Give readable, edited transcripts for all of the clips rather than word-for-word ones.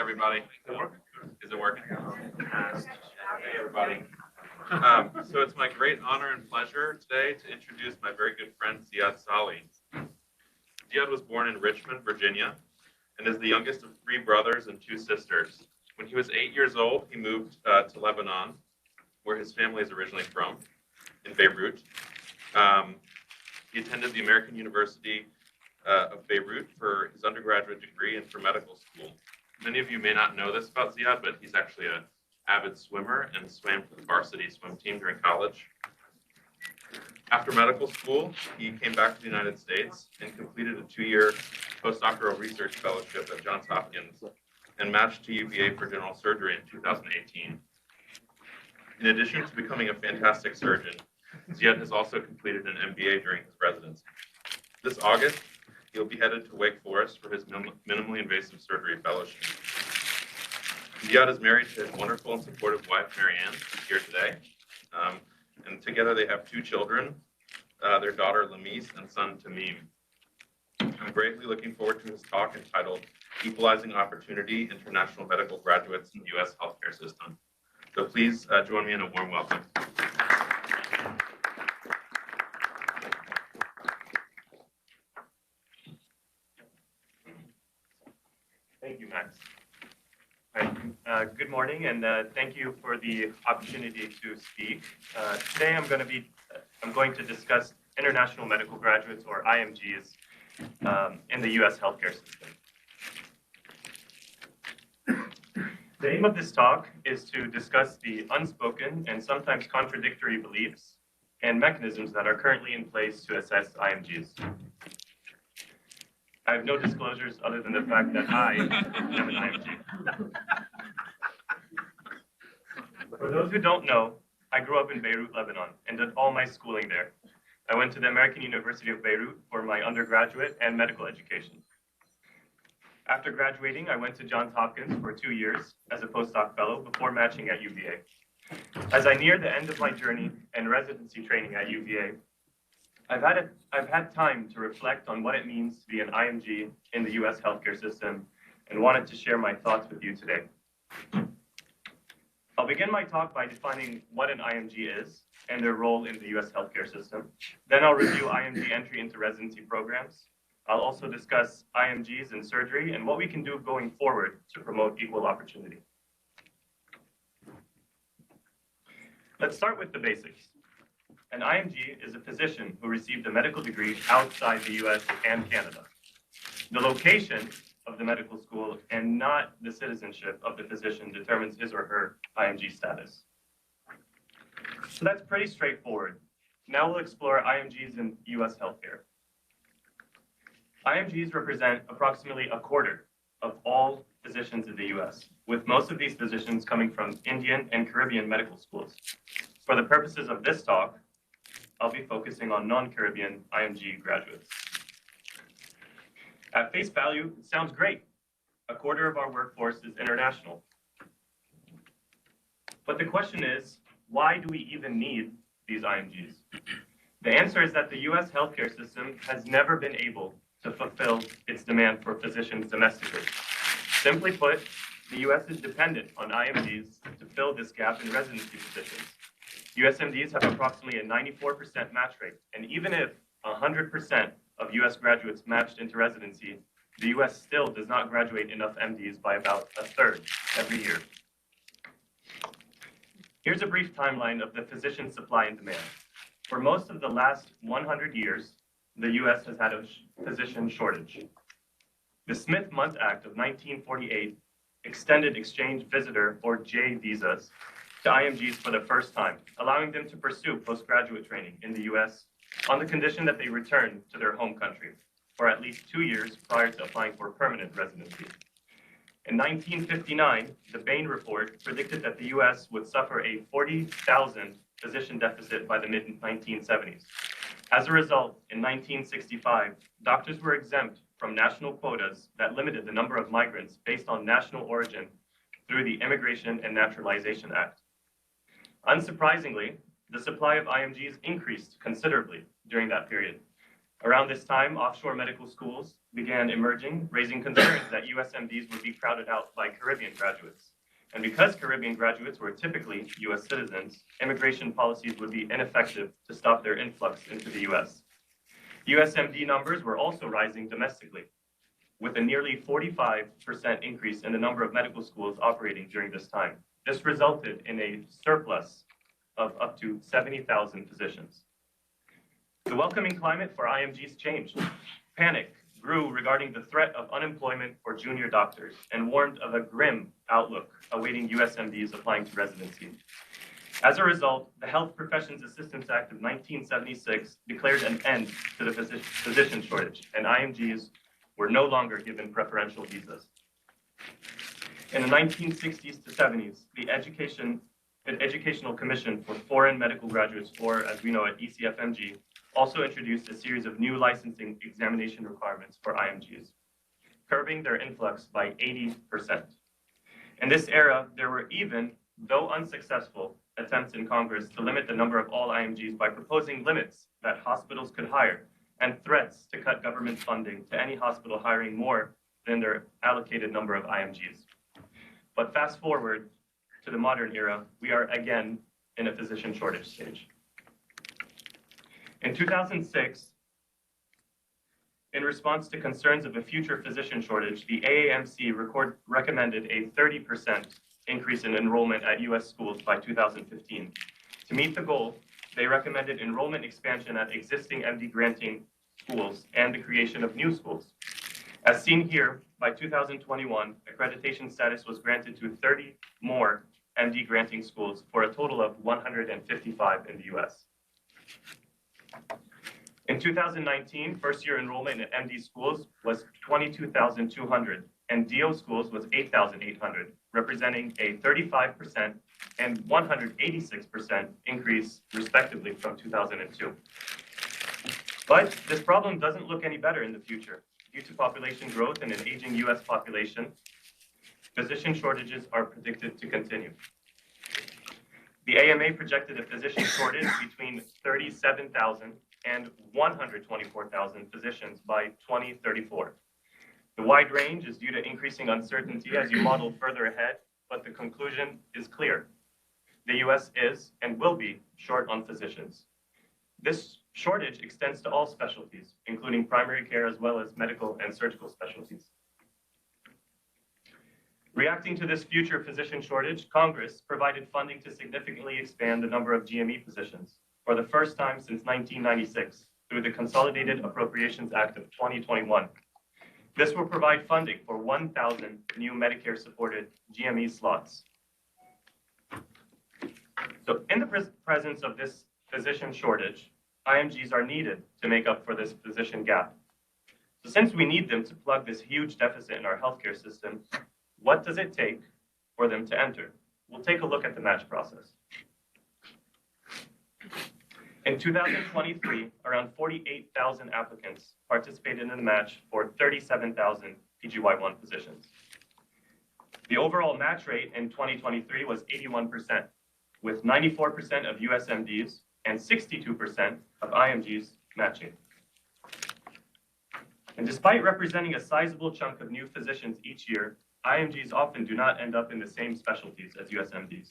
everybody. Is it working? Hey, everybody. So it's my great honor and pleasure today to introduce my very good friend, Zeyad Sahli. Zeyad was born in Richmond, Virginia, and is the youngest of 3 brothers and 2 sisters. When he was 8 years old, he moved to Lebanon, where his family is originally from, in Beirut. He attended the American University of Beirut for his undergraduate degree and for medical school. Many of you may not know this about Zeyad, but he's actually an avid swimmer and swam for the varsity swim team during college. After medical school, he came back to the United States and completed a 2-year postdoctoral research fellowship at Johns Hopkins and matched to UVA for general surgery in 2018. In addition to becoming a fantastic surgeon, Zeyad has also completed an MBA during his residency. This August, he'll be headed to Wake Forest for his minimally invasive surgery fellowship. Zeyad is married to his wonderful and supportive wife, Marianne, who's here today. And together they have 2 children, their daughter, Lamise, and son, Tamim. I'm greatly looking forward to his talk entitled Equalizing Opportunity, International Medical Graduates in the U.S. Healthcare System. So please join me in a warm welcome. Thank you, Max. Good morning, and thank you for the opportunity to speak. Today, I'm going to discuss international medical graduates, or IMGs, in the U.S. healthcare system. The aim of this talk is to discuss the unspoken and sometimes contradictory beliefs and mechanisms that are currently in place to assess IMGs. I have no disclosures other than the fact that I am an IMG. For those who don't know, I grew up in Beirut, Lebanon, and did all my schooling there. I went to the American University of Beirut for my undergraduate and medical education. After graduating, I went to Johns Hopkins for 2 years as a postdoc fellow before matching at UVA. As I near the end of my journey and residency training at UVA, I've had time to reflect on what it means to be an IMG in the U.S. healthcare system and wanted to share my thoughts with you today. I'll begin my talk by defining what an IMG is and their role in the U.S. healthcare system. Then I'll review IMG entry into residency programs. I'll also discuss IMGs in surgery and what we can do going forward to promote equal opportunity. Let's start with the basics. An IMG is a physician who received a medical degree outside the U.S. and Canada. The location of the medical school and not the citizenship of the physician determines his or her IMG status. So that's pretty straightforward. Now we'll explore IMGs in U.S. healthcare. IMGs represent approximately a quarter of all physicians in the U.S., with most of these physicians coming from Indian and Caribbean medical schools. For the purposes of this talk, I'll be focusing on non-Caribbean IMG graduates. At face value, it sounds great. A quarter of our workforce is international. But the question is, why do we even need these IMGs? The answer is that the U.S. healthcare system has never been able to fulfill its demand for physicians domestically. Simply put, the U.S. is dependent on IMGs to fill this gap in residency positions. USMDs have approximately a 94% match rate, and even if 100% of U.S. graduates matched into residency, the U.S. still does not graduate enough MDs by about a third every year. Here's a brief timeline of the physician supply and demand. For most of the last 100 years, the U.S. has had a physician shortage. The Smith-Mundt Act of 1948 extended exchange visitor, or J visas, to IMGs for the first time, allowing them to pursue postgraduate training in the U.S. on the condition that they return to their home country for at least 2 years prior to applying for permanent residency. In 1959, the Bain Report predicted that the U.S. would suffer a 40,000 physician deficit by the mid-1970s. As a result, in 1965, doctors were exempt from national quotas that limited the number of migrants based on national origin through the Immigration and Naturalization Act. Unsurprisingly, the supply of IMGs increased considerably during that period. Around this time, offshore medical schools began emerging, raising concerns that USMDs would be crowded out by Caribbean graduates. And because Caribbean graduates were typically US citizens, immigration policies would be ineffective to stop their influx into the US. USMD numbers were also rising domestically, with a nearly 45% increase in the number of medical schools operating during this time. This resulted in a surplus of up to 70,000 physicians. The welcoming climate for IMGs changed. Panic grew regarding the threat of unemployment for junior doctors and warned of a grim outlook awaiting USMDs applying to residency. As a result, the Health Professions Assistance Act of 1976 declared an end to the physician shortage, and IMGs were no longer given preferential visas. In the 1960s to 70s, the Educational Commission for Foreign Medical Graduates, or as we know it, ECFMG, also introduced a series of new licensing examination requirements for IMGs, curbing their influx by 80%. In this era, there were even, though unsuccessful, attempts in Congress to limit the number of all IMGs by proposing limits that hospitals could hire and threats to cut government funding to any hospital hiring more than their allocated number of IMGs. But fast forward to the modern era, we are again in a physician shortage stage. In 2006, in response to concerns of a future physician shortage, the AAMC recommended a 30% increase in enrollment at US schools by 2015. To meet the goal, they recommended enrollment expansion at existing MD granting schools and the creation of new schools. As seen here, by 2021, accreditation status was granted to 30 more MD granting schools for a total of 155 in the US. In 2019, first-year enrollment in MD schools was 22,200, and DO schools was 8,800, representing a 35% and 186% increase, respectively, from 2002. But this problem doesn't look any better in the future. Due to population growth and an aging US population, physician shortages are predicted to continue. The AMA projected a physician shortage between 37,000 and 124,000 physicians by 2034. The wide range is due to increasing uncertainty as you model further ahead, but the conclusion is clear. The US is and will be short on physicians. This shortage extends to all specialties, including primary care as well as medical and surgical specialties. Reacting to this future physician shortage, Congress provided funding to significantly expand the number of GME positions for the first time since 1996 through the Consolidated Appropriations Act of 2021. This will provide funding for 1,000 new Medicare-supported GME slots. So in the presence of this physician shortage, IMGs are needed to make up for this physician gap. So since we need them to plug this huge deficit in our healthcare system, what does it take for them to enter? We'll take a look at the match process. In 2023, around 48,000 applicants participated in the match for 37,000 PGY1 positions. The overall match rate in 2023 was 81%, with 94% of USMDs and 62% of IMGs matching. And despite representing a sizable chunk of new physicians each year, IMGs often do not end up in the same specialties as USMDs.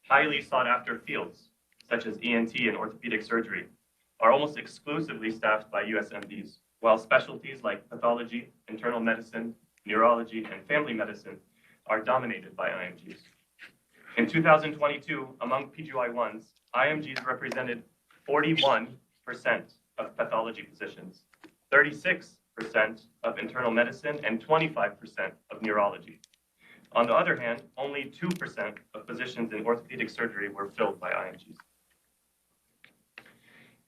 Highly sought after fields, such as ENT and orthopedic surgery, are almost exclusively staffed by USMDs, while specialties like pathology, internal medicine, neurology, and family medicine are dominated by IMGs. In 2022, among PGY1s, IMGs represented 41% of pathology positions, 36% of internal medicine, and 25% of neurology. On the other hand, only 2% of positions in orthopedic surgery were filled by IMGs.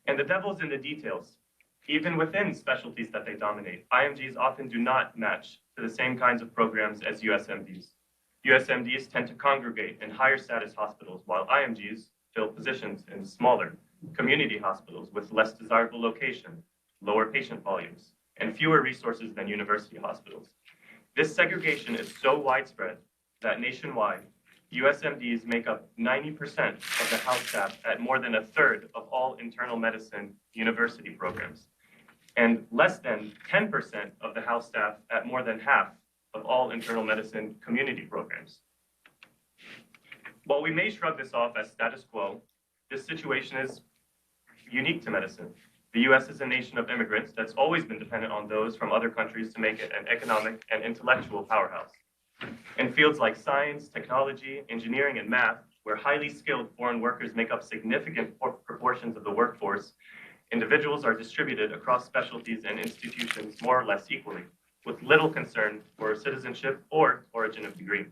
And the devil's in the details. Even within specialties that they dominate, IMGs often do not match to the same kinds of programs as USMDs. USMDs tend to congregate in higher status hospitals, while IMGs fill positions in smaller community hospitals with less desirable location, lower patient volumes, and fewer resources than university hospitals. This segregation is so widespread that nationwide, USMDs make up 90% of the house staff at more than a third of all internal medicine university programs. and less than 10% of the house staff at more than half of all internal medicine community programs. While we may shrug this off as status quo, this situation is unique to medicine. The US is a nation of immigrants that's always been dependent on those from other countries to make it an economic and intellectual powerhouse. In fields like science, technology, engineering, and math, where highly skilled foreign workers make up significant proportions of the workforce, individuals are distributed across specialties and institutions more or less equally, with little concern for citizenship or origin of degree.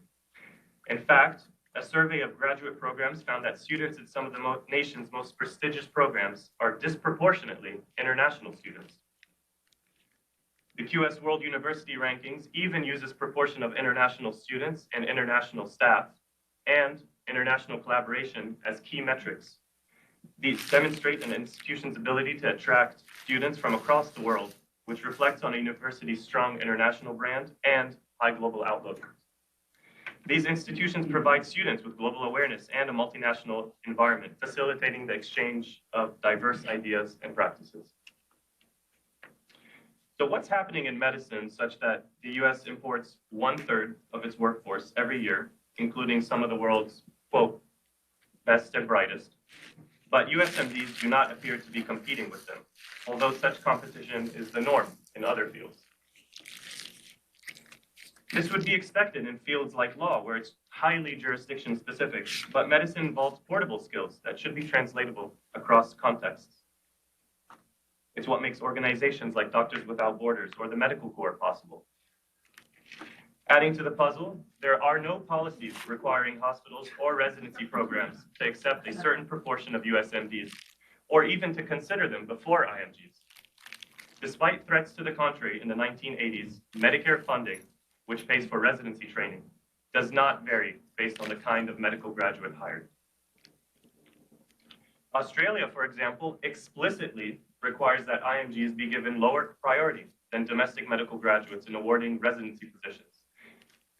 In fact, a survey of graduate programs found that students in some of the nation's most prestigious programs are disproportionately international students. The QS World University Rankings even uses proportion of international students and international staff and international collaboration as key metrics. These demonstrate an institution's ability to attract students from across the world, which reflects on a university's strong international brand and high global outlook. These institutions provide students with global awareness and a multinational environment, facilitating the exchange of diverse ideas and practices. So what's happening in medicine such that the US imports 1/3 of its workforce every year, including some of the world's, quote, best and brightest, but USMDs do not appear to be competing with them, although such competition is the norm in other fields. This would be expected in fields like law, where it's highly jurisdiction specific, but medicine involves portable skills that should be translatable across contexts. It's what makes organizations like Doctors Without Borders or the Medical Corps possible. Adding to the puzzle, there are no policies requiring hospitals or residency programs to accept a certain proportion of USMDs, or even to consider them before IMGs. Despite threats to the contrary in the 1980s, Medicare funding, which pays for residency training, does not vary based on the kind of medical graduate hired. Australia, for example, explicitly requires that IMGs be given lower priority than domestic medical graduates in awarding residency positions.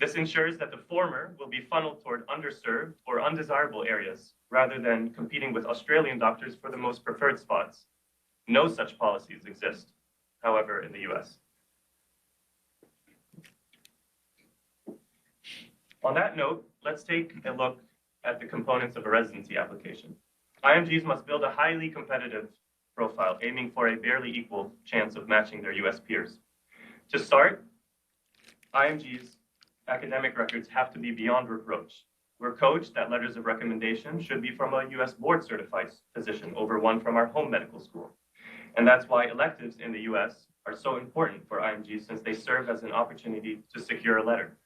This ensures that the former will be funneled toward underserved or undesirable areas, rather than competing with Australian doctors for the most preferred spots. No such policies exist, however, in the US. On that note, let's take a look at the components of a residency application. IMGs must build a highly competitive profile, aiming for a barely equal chance of matching their US peers. To start, IMGs' academic records have to be beyond reproach. We're coached that letters of recommendation should be from a US board certified physician over one from our home medical school. And that's why electives in the US are so important for IMGs, since they serve as an opportunity to secure a letter.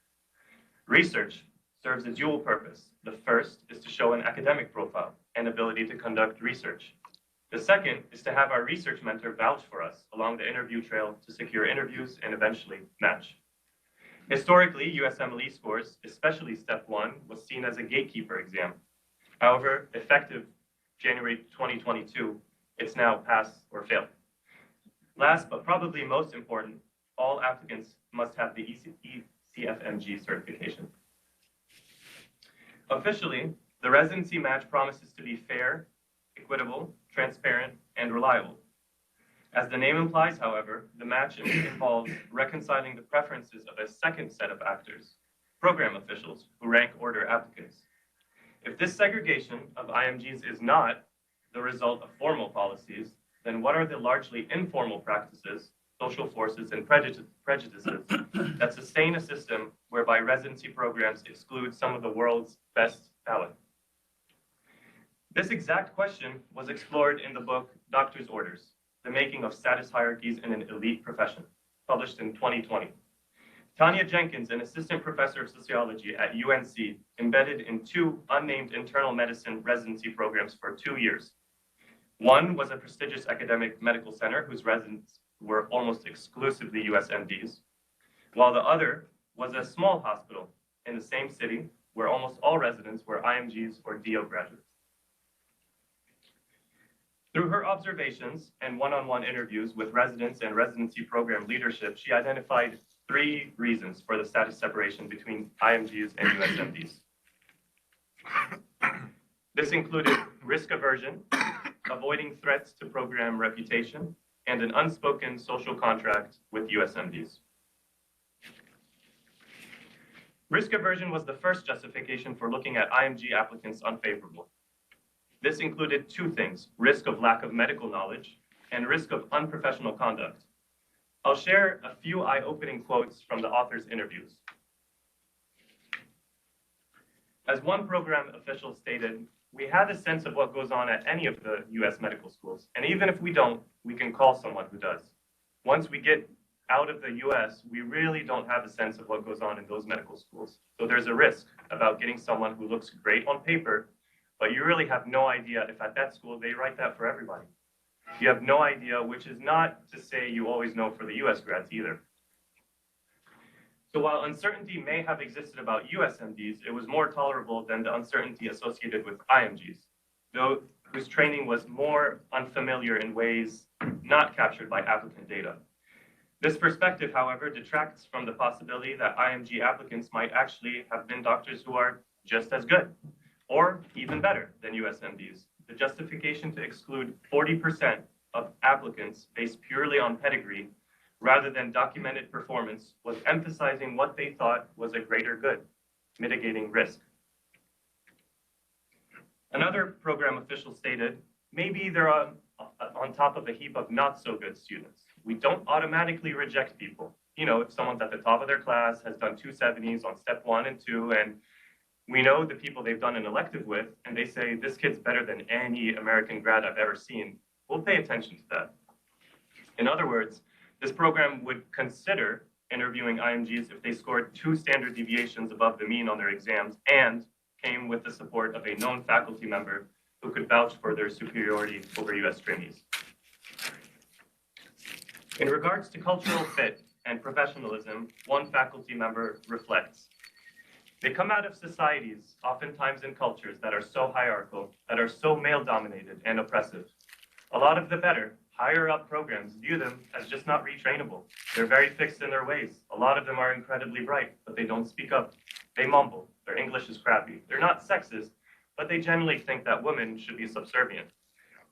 Research serves a dual purpose. The first is to show an academic profile and ability to conduct research. The second is to have our research mentor vouch for us along the interview trail to secure interviews and eventually match. Historically, USMLE scores, especially Step 1, was seen as a gatekeeper exam. However, effective January 2022, it's now pass or fail. Last, but probably most important, all applicants must have the ECFMG certification. Officially, the residency match promises to be fair, equitable, transparent, and reliable. As the name implies, however, the match involves reconciling the preferences of a second set of actors, program officials who rank order applicants. If this segregation of IMGs is not the result of formal policies, then what are the largely informal practices, social forces, and prejudices that sustain a system whereby residency programs exclude some of the world's best talent? This exact question was explored in the book Doctor's Orders: The Making of Status Hierarchies in an Elite Profession, published in 2020. Tanya Jenkins, an assistant professor of sociology at UNC, embedded in 2 unnamed internal medicine residency programs for 2 years. One was a prestigious academic medical center whose residents were almost exclusively USMDs, while the other was a small hospital in the same city where almost all residents were IMGs or DO graduates. Through her observations and one-on-one interviews with residents and residency program leadership, she identified 3 reasons for the status separation between IMGs and USMDs. This included risk aversion, avoiding threats to program reputation, and an unspoken social contract with USMDs. Risk aversion was the first justification for looking at IMG applicants unfavorable. This included two things: risk of lack of medical knowledge and risk of unprofessional conduct. I'll share a few eye-opening quotes from the author's interviews. As one program official stated, "We have a sense of what goes on at any of the US medical schools, and even if we don't, we can call someone who does. Once we get out of the US, we really don't have a sense of what goes on in those medical schools. So there's a risk about getting someone who looks great on paper, but you really have no idea if at that school they write that for everybody. You have no idea, which is not to say you always know for the US grads either. So while uncertainty may have existed about USMDs, it was more tolerable than the uncertainty associated with IMGs, though whose training was more unfamiliar in ways not captured by applicant data. This perspective, however, detracts from the possibility that IMG applicants might actually have been doctors who are just as good, or even better than USMDs. The justification to exclude 40% of applicants based purely on pedigree rather than documented performance was emphasizing what they thought was a greater good, mitigating risk. Another program official stated, maybe they're on top of a heap of not so good students. We don't automatically reject people. You know, if someone's at the top of their class, has done 270s on step 1 and 2, and we know the people they've done an elective with, and they say, this kid's better than any American grad I've ever seen, we'll pay attention to that. In other words, this program would consider interviewing IMGs if they scored 2 standard deviations above the mean on their exams and came with the support of a known faculty member who could vouch for their superiority over US trainees. In regards to cultural fit and professionalism, one faculty member reflects. They come out of societies, oftentimes in cultures that are so hierarchical, that are so male-dominated and oppressive. A lot of the better, higher-up programs view them as just not retrainable. They're very fixed in their ways. A lot of them are incredibly bright, but they don't speak up. They mumble. Their English is crappy. They're not sexist, but they generally think that women should be subservient.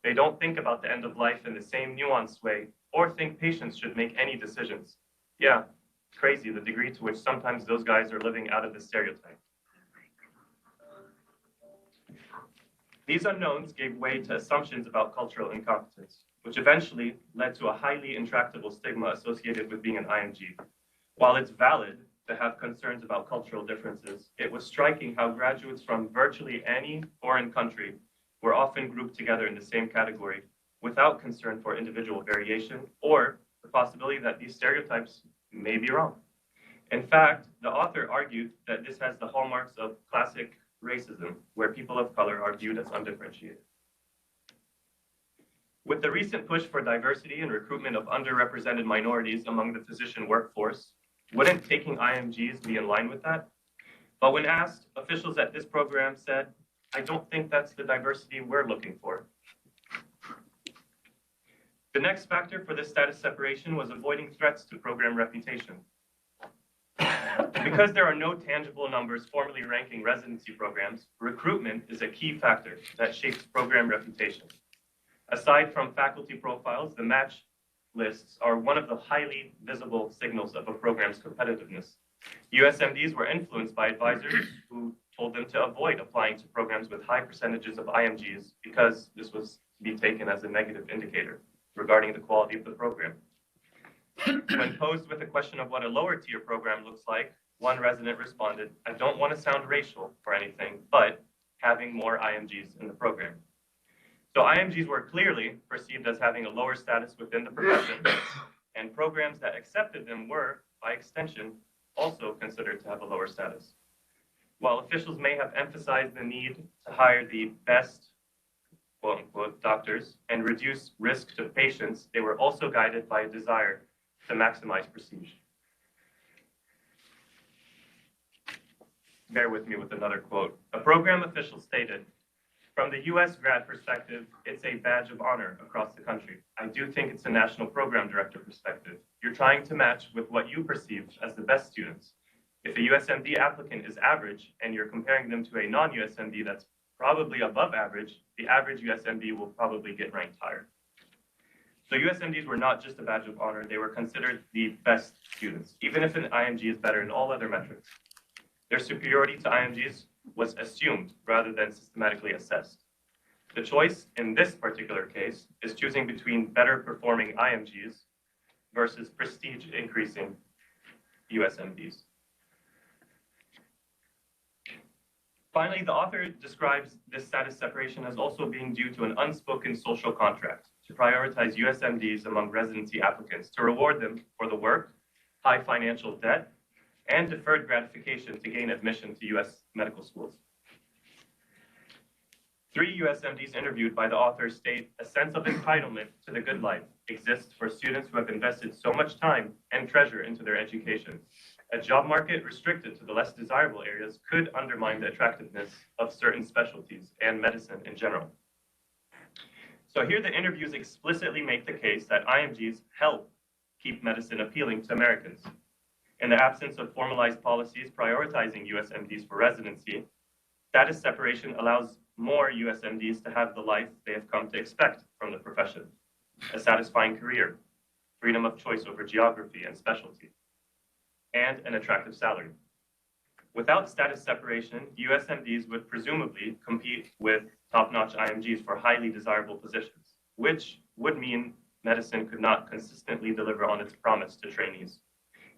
They don't think about the end of life in the same nuanced way, or think patients should make any decisions. Yeah, it's crazy the degree to which sometimes those guys are living out of the stereotype. These unknowns gave way to assumptions about cultural incompetence, which eventually led to a highly intractable stigma associated with being an IMG. While it's valid to have concerns about cultural differences, it was striking how graduates from virtually any foreign country were often grouped together in the same category without concern for individual variation or the possibility that these stereotypes may be wrong. In fact, the author argued that this has the hallmarks of classic racism, where people of color are viewed as undifferentiated. With the recent push for diversity and recruitment of underrepresented minorities among the physician workforce, wouldn't taking IMGs be in line with that? But when asked, officials at this program said, I don't think that's the diversity we're looking for. The next factor for this status separation was avoiding threats to program reputation. Because there are no tangible numbers formally ranking residency programs, recruitment is a key factor that shapes program reputation. Aside from faculty profiles, the match lists are one of the highly visible signals of a program's competitiveness. USMDs were influenced by advisors who told them to avoid applying to programs with high percentages of IMGs because this was to be taken as a negative indicator regarding the quality of the program. When posed with a question of what a lower tier program looks like, one resident responded, I don't want to sound racial or anything, but having more IMGs in the program. So IMGs were clearly perceived as having a lower status within the profession, and programs that accepted them were, by extension, also considered to have a lower status. While officials may have emphasized the need to hire the best, quote unquote, doctors and reduce risk to patients, they were also guided by a desire to maximize prestige. Bear with me with another quote. A program official stated, from the US grad perspective, it's a badge of honor across the country. I do think it's a national program director perspective. You're trying to match with what you perceive as the best students. If a USMD applicant is average and you're comparing them to a non-USMD that's probably above average, the average USMD will probably get ranked higher. So USMDs were not just a badge of honor, they were considered the best students, even if an IMG is better in all other metrics. Their superiority to IMGs was assumed rather than systematically assessed. The choice in this particular case is choosing between better performing IMGs versus prestige increasing USMDs. Finally, the author describes this status separation as also being due to an unspoken social contract to prioritize USMDs among residency applicants to reward them for the work, high financial debt, and deferred gratification to gain admission to US medical schools. 3 USMDs interviewed by the author state a sense of entitlement to the good life exists for students who have invested so much time and treasure into their education. A job market restricted to the less desirable areas could undermine the attractiveness of certain specialties and medicine in general. So here the interviews explicitly make the case that IMGs help keep medicine appealing to Americans. In the absence of formalized policies prioritizing USMDs for residency, status separation allows more USMDs to have the life they have come to expect from the profession: a satisfying career, freedom of choice over geography and specialty, and an attractive salary. Without status separation, USMDs would presumably compete with top-notch IMGs for highly desirable positions, which would mean medicine could not consistently deliver on its promise to trainees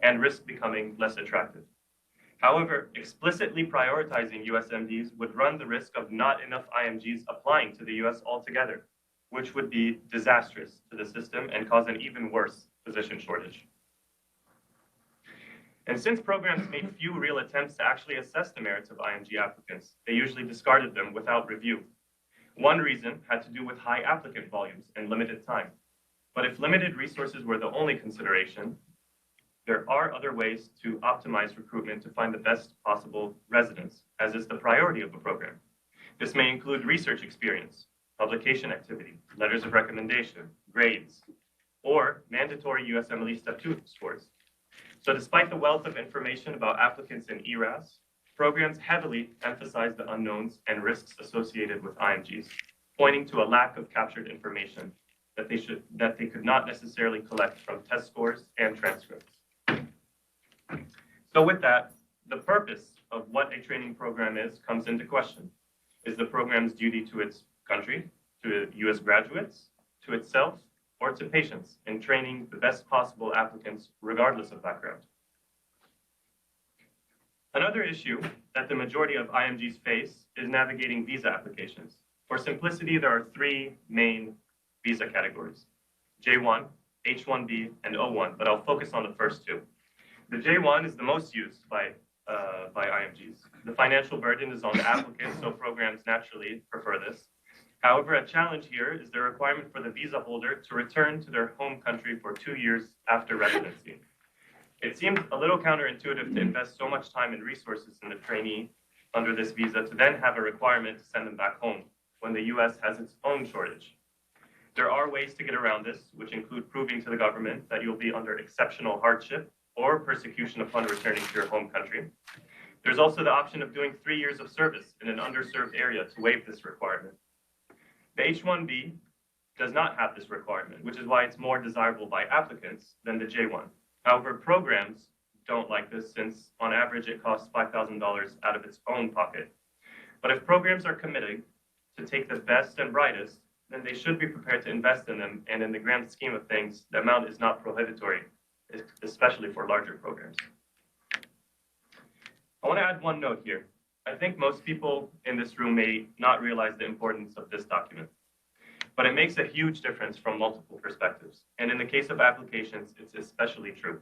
and risk becoming less attractive. However, explicitly prioritizing USMDs would run the risk of not enough IMGs applying to the US altogether, which would be disastrous to the system and cause an even worse physician shortage. And since programs made few real attempts to actually assess the merits of IMG applicants, they usually discarded them without review. One reason had to do with high applicant volumes and limited time. But if limited resources were the only consideration, there are other ways to optimize recruitment to find the best possible residents, as is the priority of a program. This may include research experience, publication activity, letters of recommendation, grades, or mandatory USMLE Step 2 scores. So despite the wealth of information about applicants in ERAS, programs heavily emphasize the unknowns and risks associated with IMGs, pointing to a lack of captured information that they could not necessarily collect from test scores and transcripts. So with that, the purpose of what a training program is comes into question. Is the program's duty to its country, to US graduates, to itself, or to patients in training the best possible applicants regardless of background? Another issue that the majority of IMGs face is navigating visa applications. For simplicity, there are 3 main visa categories: J1, H1B, and O1, but I'll focus on the first 2. The J1 is the most used by IMGs. The financial burden is on the applicant, so programs naturally prefer this. However, a challenge here is the requirement for the visa holder to return to their home country for 2 years after residency. It seems a little counterintuitive to invest so much time and resources in the trainee under this visa to then have a requirement to send them back home when the US has its own shortage. There are ways to get around this, which include proving to the government that you'll be under exceptional hardship or persecution upon returning to your home country. There's also the option of doing 3 years of service in an underserved area to waive this requirement. The H1B does not have this requirement, which is why it's more desirable by applicants than the J1. However, programs don't like this since, on average, it costs $5,000 out of its own pocket. But if programs are committed to take the best and brightest, then they should be prepared to invest in them, and in the grand scheme of things, the amount is not prohibitory, especially for larger programs. I want to add one note here. I think most people in this room may not realize the importance of this document, but it makes a huge difference from multiple perspectives. And in the case of applications, it's especially true.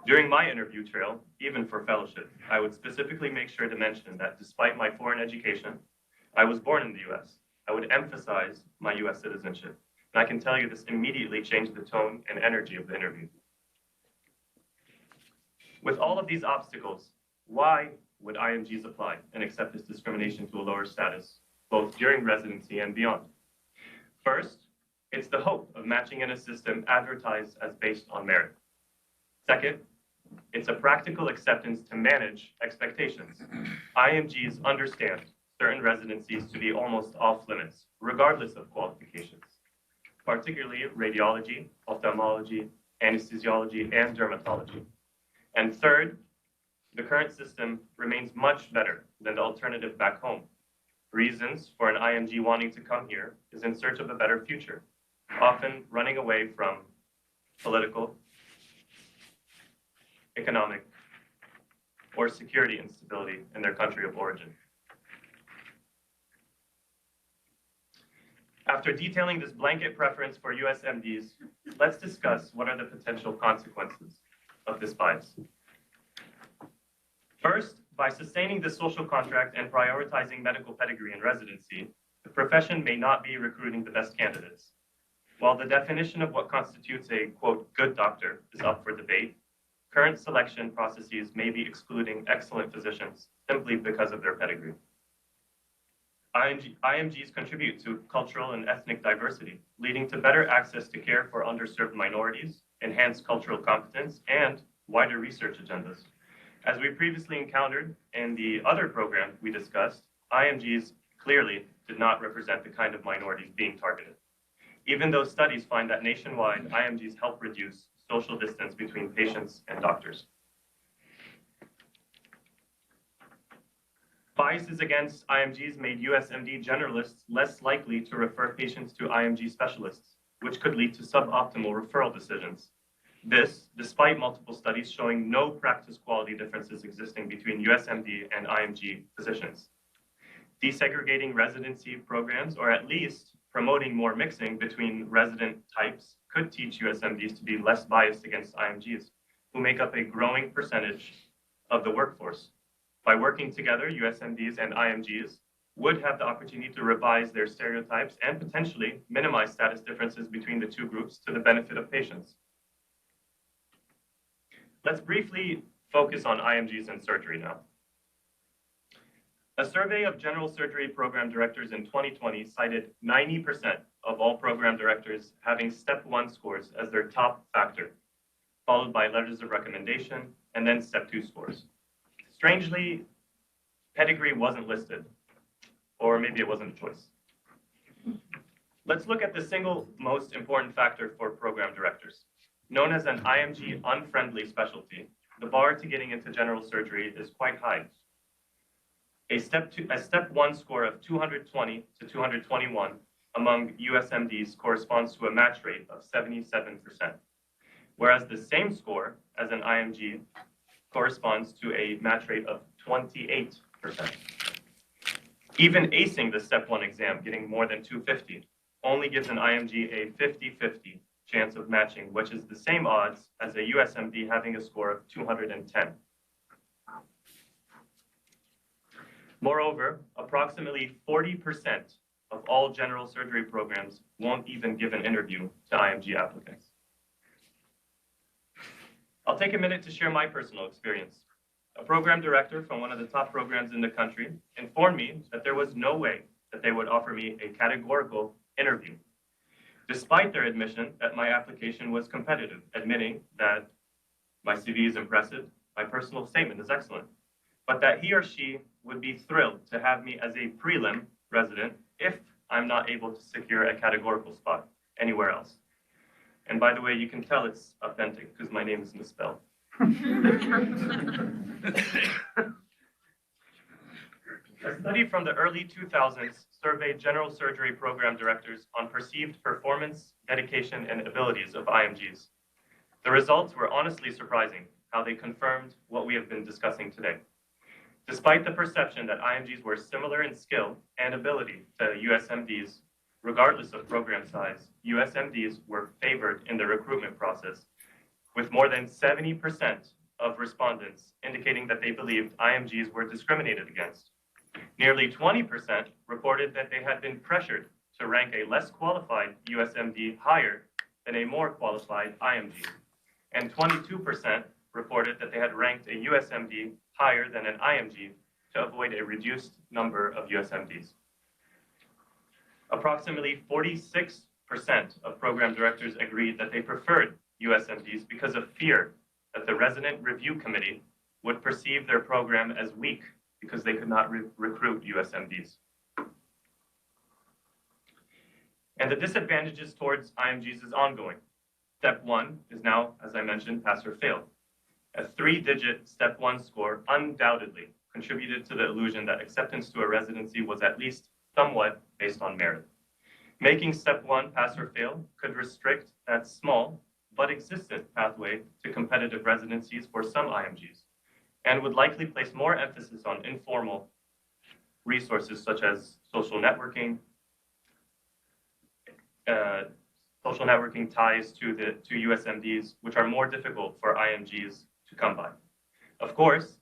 During my interview trail, even for fellowship, I would specifically make sure to mention that despite my foreign education, I was born in the US. I would emphasize my US citizenship. And I can tell you this immediately changed the tone and energy of the interview. With all of these obstacles, why would IMGs apply and accept this discrimination to a lower status, both during residency and beyond? First, it's the hope of matching in a system advertised as based on merit. Second, it's a practical acceptance to manage expectations. IMGs understand certain residencies to be almost off limits, regardless of qualifications. particularly radiology, ophthalmology, anesthesiology, and dermatology. And third, the current system remains much better than the alternative back home. Reasons for an IMG wanting to come here is in search of a better future, often running away from political, economic, or security instability in their country of origin. After detailing this blanket preference for US MDs, let's discuss what are the potential consequences of this bias. First, by sustaining the social contract and prioritizing medical pedigree in residency, the profession may not be recruiting the best candidates. While the definition of what constitutes a, quote, good doctor is up for debate, current selection processes may be excluding excellent physicians simply because of their pedigree. IMGs contribute to cultural and ethnic diversity, leading to better access to care for underserved minorities, enhanced cultural competence, and wider research agendas. As we previously encountered in the other program we discussed, IMGs clearly did not represent the kind of minorities being targeted, even though studies find that nationwide, IMGs help reduce social distance between patients and doctors. Biases against IMGs made USMD generalists less likely to refer patients to IMG specialists, which could lead to suboptimal referral decisions. This, despite multiple studies showing no practice quality differences existing between USMD and IMG physicians. Desegregating residency programs, or at least promoting more mixing between resident types, could teach USMDs to be less biased against IMGs, who make up a growing percentage of the workforce. By working together, USMDs and IMGs would have the opportunity to revise their stereotypes and potentially minimize status differences between the two groups to the benefit of patients. Let's briefly focus on IMGs in surgery now. A survey of general surgery program directors in 2020 cited 90% of all program directors having step 1 scores as their top factor, followed by letters of recommendation, and then step 2 scores. Strangely, pedigree wasn't listed, or maybe it wasn't a choice. Let's look at the single most important factor for program directors. Known as an IMG unfriendly specialty, the bar to getting into general surgery is quite high. A step 1 score of 220 to 221 among USMDs corresponds to a match rate of 77%, whereas the same score as an IMG corresponds to a match rate of 28%. Even acing the step 1 exam, getting more than 250, only gives an IMG a 50-50 chance of matching, which is the same odds as a USMD having a score of 210. Moreover, approximately 40% of all general surgery programs won't even give an interview to IMG applicants. I'll take a minute to share my personal experience. A program director from one of the top programs in the country informed me that there was no way that they would offer me a categorical interview, despite their admission that my application was competitive, admitting that my CV is impressive, my personal statement is excellent, but that he or she would be thrilled to have me as a prelim resident if I'm not able to secure a categorical spot anywhere else. And by the way, you can tell it's authentic because my name is misspelled. A study from the early 2000s surveyed general surgery program directors on perceived performance, dedication, and abilities of IMGs. The results were honestly surprising, how they confirmed what we have been discussing today. Despite the perception that IMGs were similar in skill and ability to USMDs, regardless of program size, USMDs were favored in the recruitment process, with more than 70% of respondents indicating that they believed IMGs were discriminated against. Nearly 20% reported that they had been pressured to rank a less qualified USMD higher than a more qualified IMG, and 22% reported that they had ranked a USMD higher than an IMG to avoid a reduced number of USMDs. Approximately 46% of program directors agreed that they preferred USMDs because of fear that the resident review committee would perceive their program as weak because they could not recruit USMDs. And the disadvantages towards IMGs is ongoing. Step 1 is now, as I mentioned, pass or fail. A 3-digit Step 1 score undoubtedly contributed to the illusion that acceptance to a residency was at least somewhat based on merit. Making Step 1 pass or fail could restrict that small but existent pathway to competitive residencies for some IMGs, and would likely place more emphasis on informal resources such as social networking ties to USMDs, which are more difficult for IMGs to come by. Of course,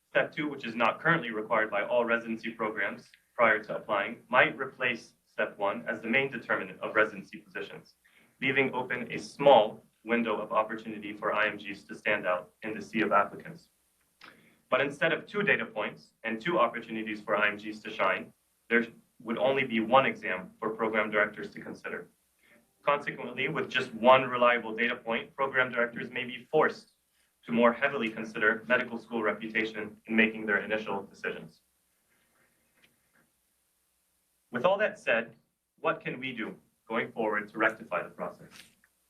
Step 2, which is not currently required by all residency programs prior to applying, might replace Step 1 as the main determinant of residency positions, leaving open a small window of opportunity for IMGs to stand out in the sea of applicants. But instead of 2 data points and 2 opportunities for IMGs to shine, there would only be 1 exam for program directors to consider. Consequently, with just 1 reliable data point, program directors may be forced to more heavily consider medical school reputation in making their initial decisions. With all that said, what can we do going forward to rectify the process?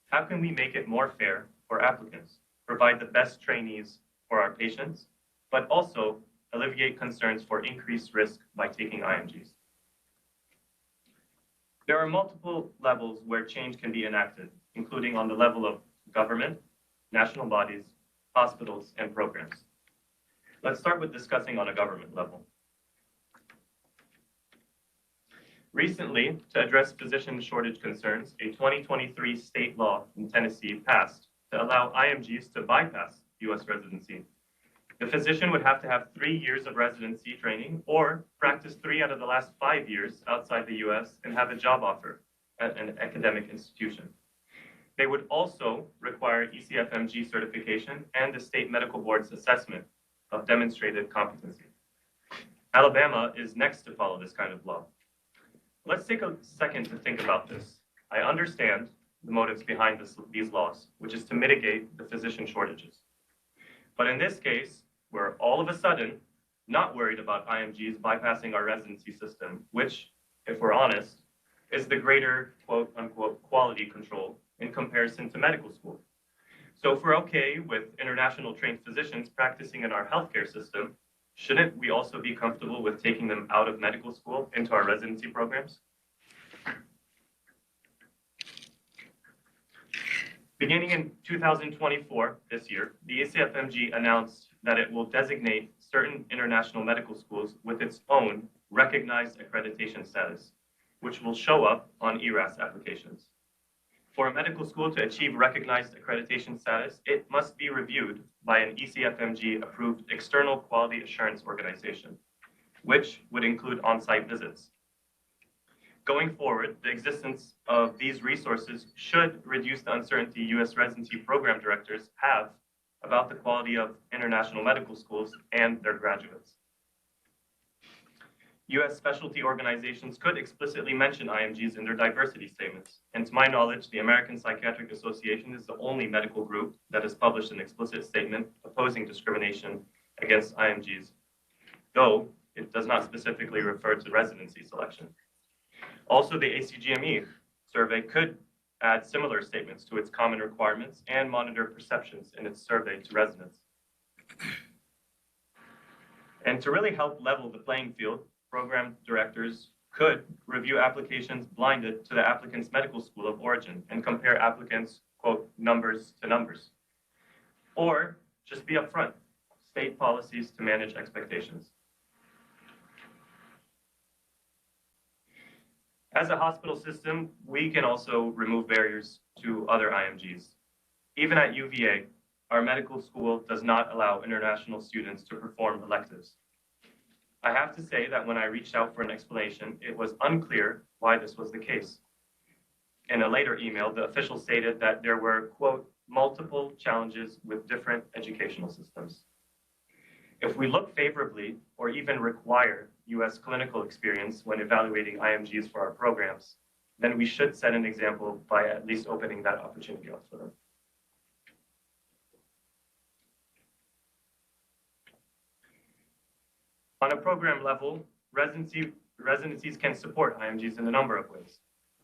How can we make it more fair for applicants, provide the best trainees for our patients, but also alleviate concerns for increased risk by taking IMGs? There are multiple levels where change can be enacted, including on the level of government, national bodies, hospitals, and programs. Let's start with discussing on a government level. Recently, to address physician shortage concerns, a 2023 state law in Tennessee passed to allow IMGs to bypass U.S. residency. The physician would have to have 3 years of residency training or practice 3 out of the last 5 years outside the U.S. and have a job offer at an academic institution. They would also require ECFMG certification and the state medical board's assessment of demonstrated competency. Alabama is next to follow this kind of law. Let's take a second to think about this. I understand the motives behind these laws, which is to mitigate the physician shortages. But in this case, we're all of a sudden not worried about IMGs bypassing our residency system, which, if we're honest, is the greater quote unquote quality control in comparison to medical school. So if we're okay with international trained physicians practicing in our healthcare system, shouldn't we also be comfortable with taking them out of medical school into our residency programs? Beginning in 2024, this year, the ECFMG announced that it will designate certain international medical schools with its own recognized accreditation status, which will show up on ERAS applications. For a medical school to achieve recognized accreditation status, it must be reviewed by an ECFMG-approved external quality assurance organization, which would include on-site visits. Going forward, the existence of these resources should reduce the uncertainty U.S. residency program directors have about the quality of international medical schools and their graduates. U.S. specialty organizations could explicitly mention IMGs in their diversity statements. And to my knowledge, the American Psychiatric Association is the only medical group that has published an explicit statement opposing discrimination against IMGs, though it does not specifically refer to residency selection. Also, the ACGME survey could add similar statements to its common requirements and monitor perceptions in its survey to residents. And to really help level the playing field, program directors could review applications blinded to the applicant's medical school of origin and compare applicants, quote, numbers to numbers. Or just be upfront, state policies to manage expectations. As a hospital system, we can also remove barriers to other IMGs. Even at UVA, our medical school does not allow international students to perform electives. I have to say that when I reached out for an explanation, it was unclear why this was the case. In a later email, the official stated that there were, quote, multiple challenges with different educational systems. If we look favorably or even require US clinical experience when evaluating IMGs for our programs, then we should set an example by at least opening that opportunity up for them. On a program level, residencies can support IMGs in a number of ways.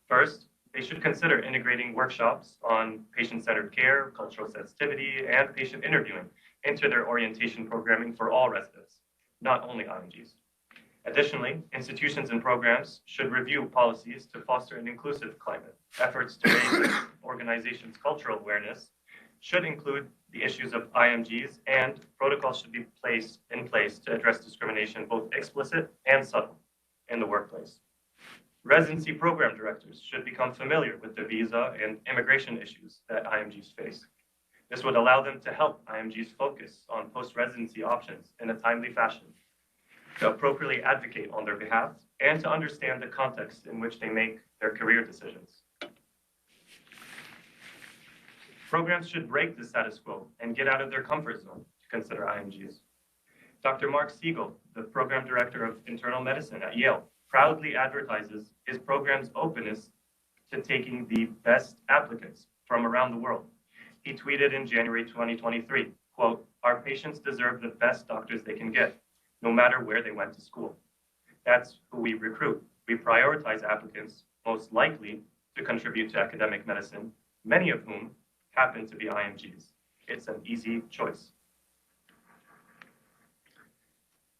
First, they should consider integrating workshops on patient-centered care, cultural sensitivity, and patient interviewing into their orientation programming for all residents, not only IMGs. Additionally, institutions and programs should review policies to foster an inclusive climate. Efforts to raise the organization's cultural awareness should include the issues of IMGs, and protocols should be placed in place to address discrimination, both explicit and subtle, in the workplace. Residency program directors should become familiar with the visa and immigration issues that IMGs face. This would allow them to help IMGs focus on post-residency options in a timely fashion, to appropriately advocate on their behalf, and to understand the context in which they make their career decisions. Programs should break the status quo and get out of their comfort zone to consider IMGs. Dr. Mark Siegel, the program director of internal medicine at Yale, proudly advertises his program's openness to taking the best applicants from around the world. He tweeted in January 2023, quote, "Our patients deserve the best doctors they can get, no matter where they went to school. That's who we recruit. We prioritize applicants most likely to contribute to academic medicine, many of whom happen to be IMGs. It's an easy choice."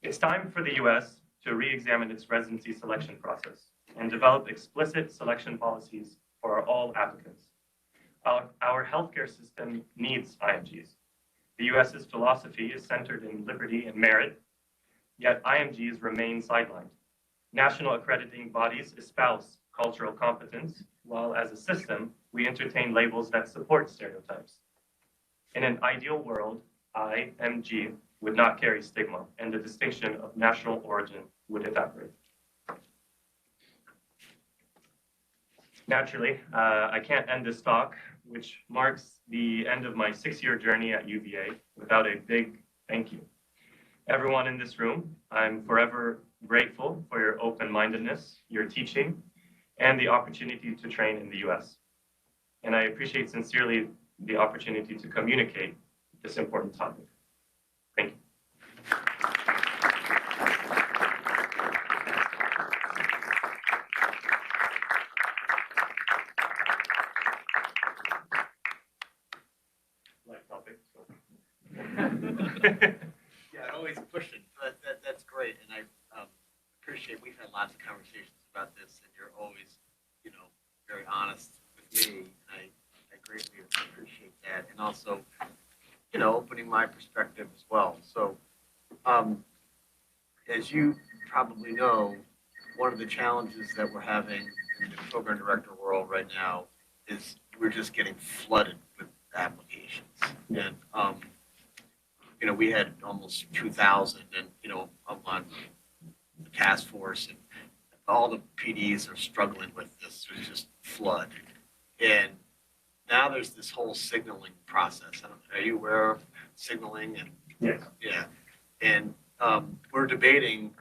It's time for the US to re-examine its residency selection process and develop explicit selection policies for all applicants. Our healthcare system needs IMGs. The US's philosophy is centered in liberty and merit, yet IMGs remain sidelined. National accrediting bodies espouse cultural competence, while as a system, we entertain labels that support stereotypes. In an ideal world, IMG would not carry stigma, and the distinction of national origin would evaporate. Naturally, I can't end this talk, which marks the end of my 6-year journey at UVA, without a big thank you. Everyone in this room, I'm forever grateful for your open-mindedness, your teaching, and the opportunity to train in the US. And I appreciate sincerely the opportunity to communicate this important topic. Thank you. Light topic. Yeah, always pushing. That's great, and I appreciate. We've had lots of conversations about this, and you're always, very honest with me. I greatly appreciate that, and also, opening my perspective as well. So, as you probably know, one of the challenges that we're having in the program director world right now is we're just getting flooded with applications, and we had almost 2,000, and I'm on the task force, and all the PDs are struggling with this. There's just flood, and now there's this whole signaling process. Are you aware of signaling? And Yes. yeah, and we're debating,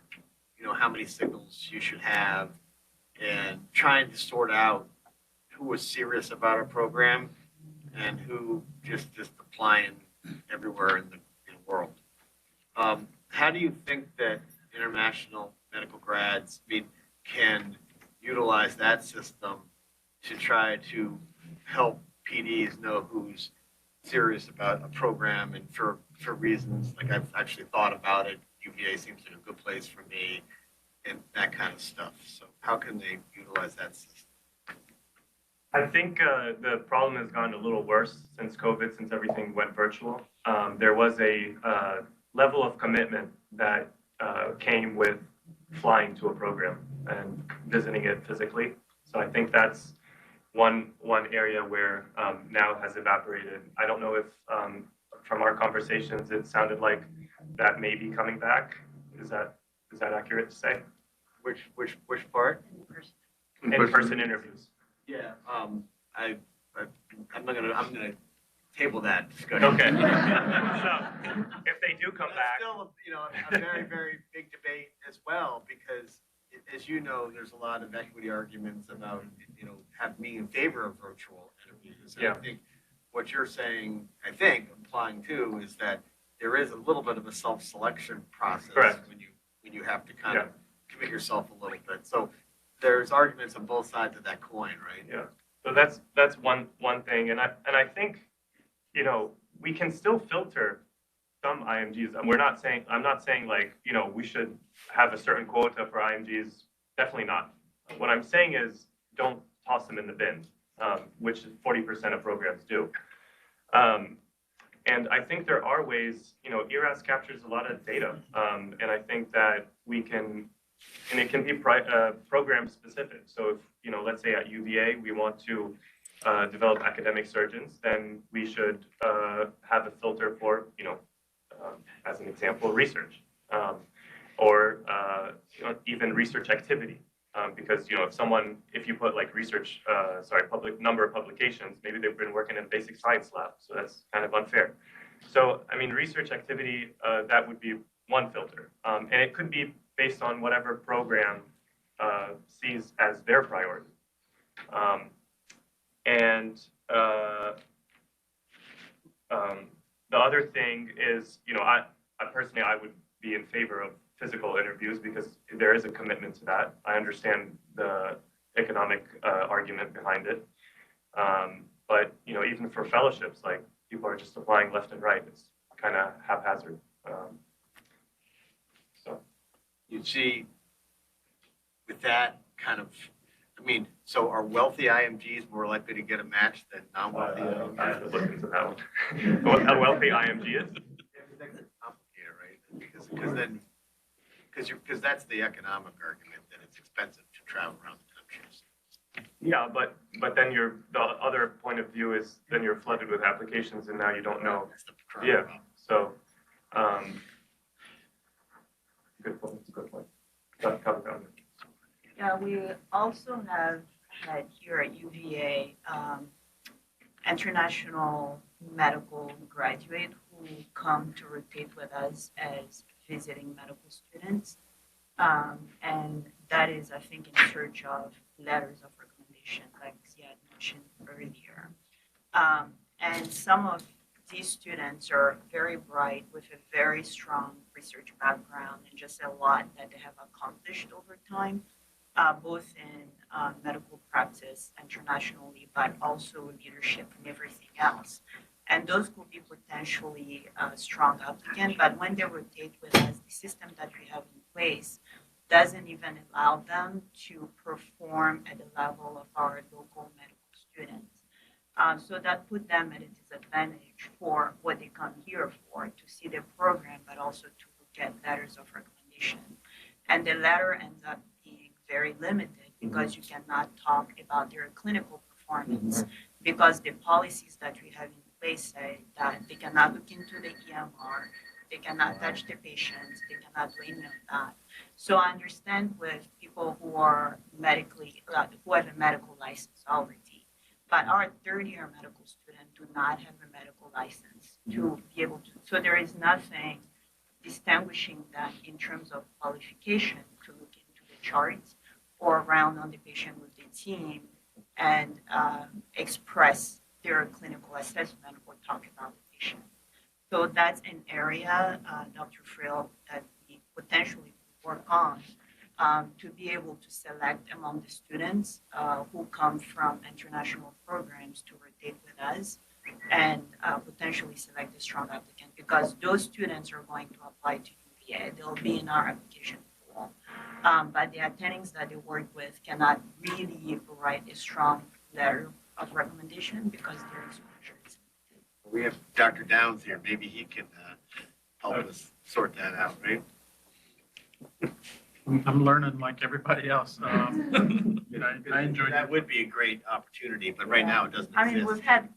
how many signals you should have, and trying to sort out who was serious about our program and who just applying everywhere in the world. How do you think that international medical grads can utilize that system to try to help PDs know who's serious about a program, and for reasons like I've actually thought about it, UVA seems like a good place for me, and that kind of stuff. So how can they utilize that system? I think the problem has gotten a little worse since COVID, since everything went virtual. There was a level of commitment that came with flying to a program and visiting it physically. So I think that's one area where now has evaporated. I don't know if from our conversations it sounded like that may be coming back. Is that accurate to say? Which part? In-person interviews. Yeah. I'm gonna table that discussion. Okay. So if they do come That's back, still, a very, very big debate as well, because as you know, there's a lot of equity arguments about, being in favor of virtual interviews. And Yeah. I think what you're saying, implying too, is that there is a little bit of a self-selection process. Correct. when you have to kind of commit yourself a little bit. So there's arguments on both sides of that coin, right? Yeah. So that's one thing, and I think, you know, we can still filter some IMGs. I'm not saying like, you know, we should have a certain quota for IMGs. Definitely not. What I'm saying is don't toss them in the bin, which 40% of programs do. And I think there are ways, you know, ERAS captures a lot of data, and I think that we can, and it can be program specific. So if, you know, let's say at UVA, we want to develop academic surgeons, then we should have a filter for, you know, as an example, research, or you know, even research activity. Because, you know, if you put like research, public number of publications, maybe they've been working in a basic science lab, so that's kind of unfair. So, I mean, research activity, that would be one filter. And it could be based on whatever program sees as their priority. The other thing is, you know, I personally, I would be in favor of physical interviews because there is a commitment to that. I understand the economic argument behind it. But, you know, even for fellowships, like people are just applying left and right. It's kind of haphazard. So You see, with that kind of, I mean, so are wealthy IMGs more likely to get a match than non-wealthy I have IMGs? to look into that one. What a wealthy IMG is. Complicated, right? Because that's the economic argument, that it's expensive to travel around the country. Yeah, but then the other point of view is then you're flooded with applications and now you don't know. That's the current Yeah, problem. so, good point, good point. Yeah, we also have had here at UVA international medical graduate who come to rotate with us as visiting medical students. And that is, I think, in search of letters of recommendation, like Zeyad mentioned earlier. And some of these students are very bright with a very strong research background and just a lot that they have accomplished over time, both in medical practice internationally, but also leadership and everything else. And those could be potentially strong applicants, but when they rotate with us, the system that we have in place doesn't even allow them to perform at the level of our local medical students. So that put them at a disadvantage for what they come here for, to see the program, but also to get letters of recommendation. And the letter ends up being very limited because you cannot talk about their clinical performance because the policies that we have in place say that they cannot look into the EMR, they cannot touch the patients, they cannot do any of that. So I understand with people who are medically, who have a medical license already, but our third-year medical students do not have a medical license to be able to. So there is nothing distinguishing them in terms of qualification to look into the charts or around on the patient with the team and express their clinical assessment or talk about the patient. So that's an area, Dr. Frill, that we potentially work on to be able to select among the students who come from international programs to rotate with us and potentially select a strong applicant because those students are going to apply to UVA. They'll be in our application pool. But the attendings that they work with cannot really write a strong letter of recommendation because their exposure is limited. We have Dr. Downs here. Maybe he can help us sort that out, right? I'm learning like everybody else. I enjoyed That would be a great opportunity, but right now it doesn't I mean, exist. we've had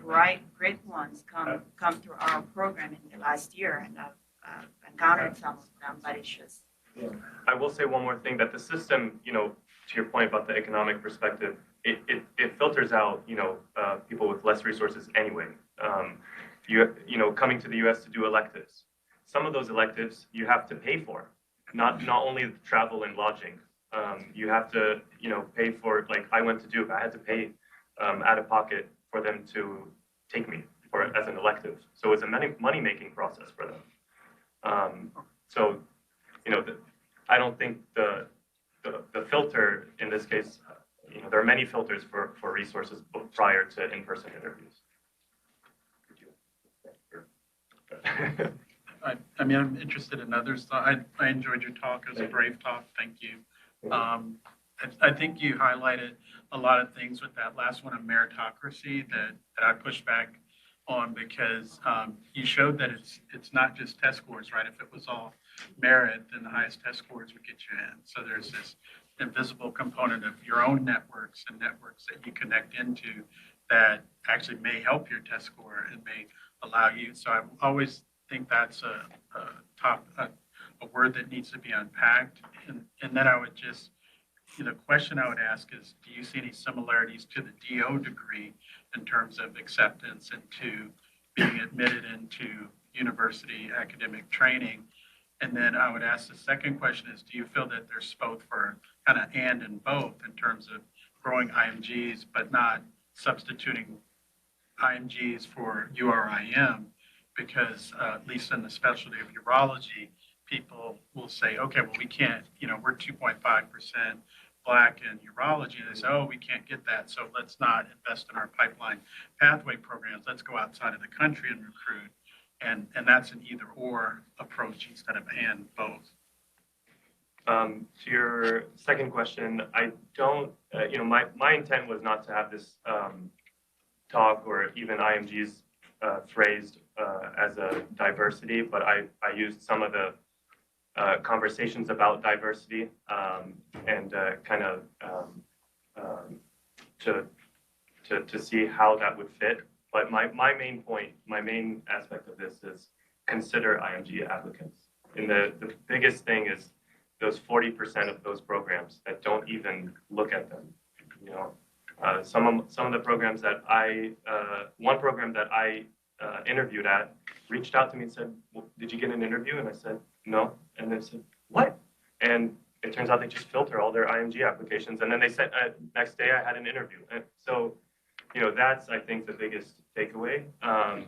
great ones come through our program in the last year, and I've encountered some of them, but it's just. I will say one more thing, that the system, you know, to your point about the economic perspective, it filters out, you know, people with less resources anyway. You know, coming to the U.S. to do electives. Some of those electives you have to pay for, not only travel and lodging. You have to, you know, pay for, like I went to Duke, I had to pay out of pocket for them to take me as an elective. So it's a money-making process for them. So, you know, I don't think the filter in this case, there are many filters for resources prior to in-person interviews. I mean, I'm interested in others. I enjoyed your talk. It was a brave talk. Thank you. I think you highlighted a lot of things with that last one on meritocracy that I pushed back on because you showed that it's not just test scores, right? If it was all merit, then the highest test scores would get you in. So there's this invisible component of your own networks and networks that you connect into that actually may help your test score and may allow you. So I always think that's a word that needs to be unpacked. And then I would just, the question I would ask is, do you see any similarities to the DO degree in terms of acceptance into being admitted into university academic training? And then I would ask the second question is, do you feel that there's both for kind of and both in terms of growing IMGs, but not substituting IMGs for URIM? Because at least in the specialty of urology, people will say, okay, well, we can't, we're 2.5% Black in urology. And they say, oh, we can't get that. So let's not invest in our pipeline pathway programs. Let's go outside of the country and recruit. And that's an either or approach instead of and both. To your second question, I don't, my intent was not to have this talk or even IMGs phrased as a diversity, but I used some of the conversations about diversity and kind of to see how that would fit. But my main point, my main aspect of this is consider IMG applicants. And the biggest thing is those 40% of those programs that don't even look at them. Some of the programs that one program that I interviewed at reached out to me and said, well, did you get an interview? And I said, no. And they said, what? And it turns out they just filter all their IMG applications. And then they said, next day I had an interview. And so, that's, I think, the biggest takeaway. And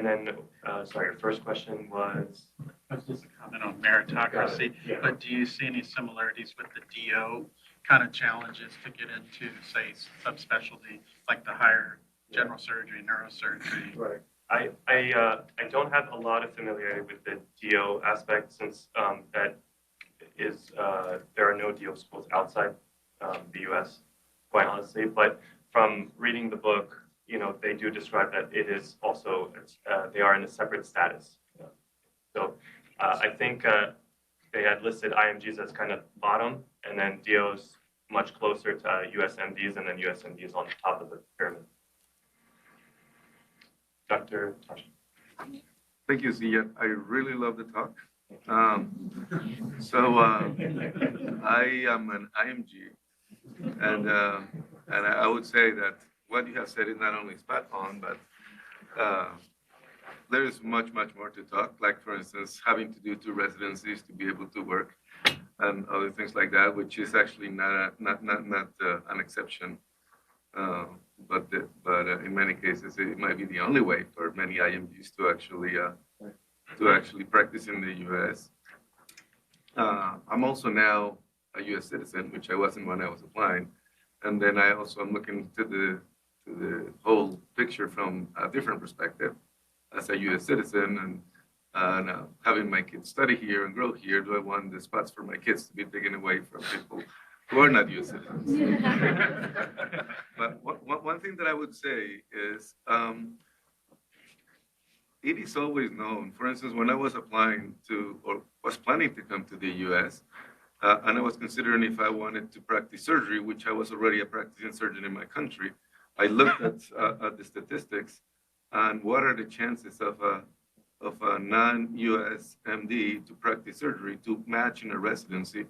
then, sorry, your first question was? That's just a comment on meritocracy. Yeah. But do you see any similarities with the DO kind of challenges to get into, say, subspecialty, like the higher general surgery, neurosurgery? Right. I don't have a lot of familiarity with the DO aspect since that is there are no DO schools outside the U.S. quite honestly. But from reading the book, they do describe that it is also they are in a separate status. So I think they had listed IMGs as kind of bottom, and then DOs much closer to USMDs, and then USMDs on top of the pyramid. Dr. Tosh. Thank you, Zeyad. I really love the talk. I am an IMG, and I would say that what you have said is not only spot on, but there is much more to talk. Like, for instance, having to do 2 residencies to be able to work, and other things like that, which is actually not an exception. But in many cases, it might be the only way for many IMGs to actually practice in the U.S. I'm also now a U.S. citizen, which I wasn't when I was applying, and then I also am looking to the whole picture from a different perspective. As a U.S. citizen and having my kids study here and grow here, do I want the spots for my kids to be taken away from people who are not U.S. citizens? But one thing that I would say is it is always known. For instance, when I was applying to or was planning to come to the U.S., and I was considering if I wanted to practice surgery, which I was already a practicing surgeon in my country, I looked at the statistics and what are the chances of a non-U.S. MD to practice surgery to match in a residency.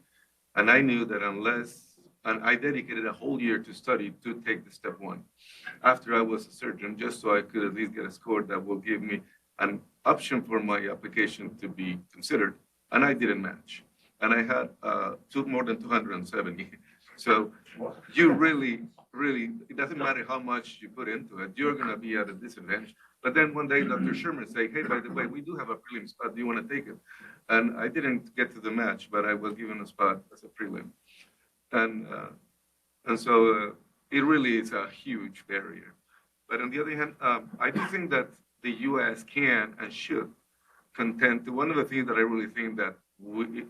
And I knew that and I dedicated a whole year to study to take the step 1 after I was a surgeon, just so I could at least get a score that will give me an option for my application to be considered. And I didn't match. And I had more than 270. So you really, it doesn't matter how much you put into it, you're going to be at a disadvantage. But then one day, Dr. Sherman say, hey, by the way, we do have a prelim spot. Do you want to take it? And I didn't get to the match, but I was given a spot as a prelim. And And so it really is a huge barrier. But on the other hand, I do think that the U.S. can and should contend to one of the things that I really think that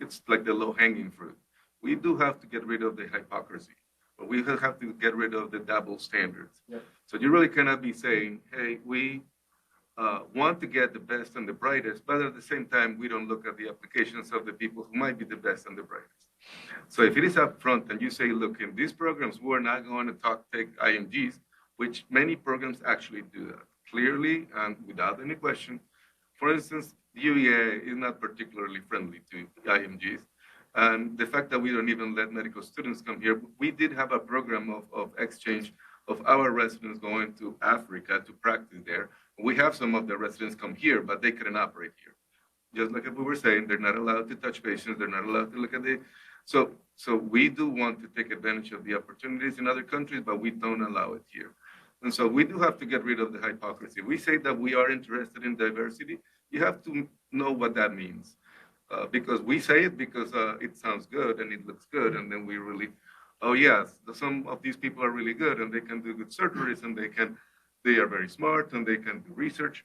it's like the low-hanging fruit. We do have to get rid of the hypocrisy, but we have to get rid of the double standards. Yep. So you really cannot be saying, hey, we want to get the best and the brightest, but at the same time, we don't look at the applications of the people who might be the best and the brightest. So if it is up front and you say, look, in these programs, we're not going to take IMGs, which many programs actually do that clearly and without any question. For instance, the UVA is not particularly friendly to IMGs. And the fact that we don't even let medical students come here, we did have a program of exchange of our residents going to Africa to practice there. We have some of the residents come here, but they couldn't operate here. Just like we were saying, they're not allowed to touch patients. They're not allowed to look at the, so we do want to take advantage of the opportunities in other countries, but we don't allow it here. And so we do have to get rid of the hypocrisy. We say that we are interested in diversity. You have to know what that means. Because we say it because it sounds good and it looks good. And then we really, oh yes, some of these people are really good and they can do good surgeries and they are very smart and they can do research.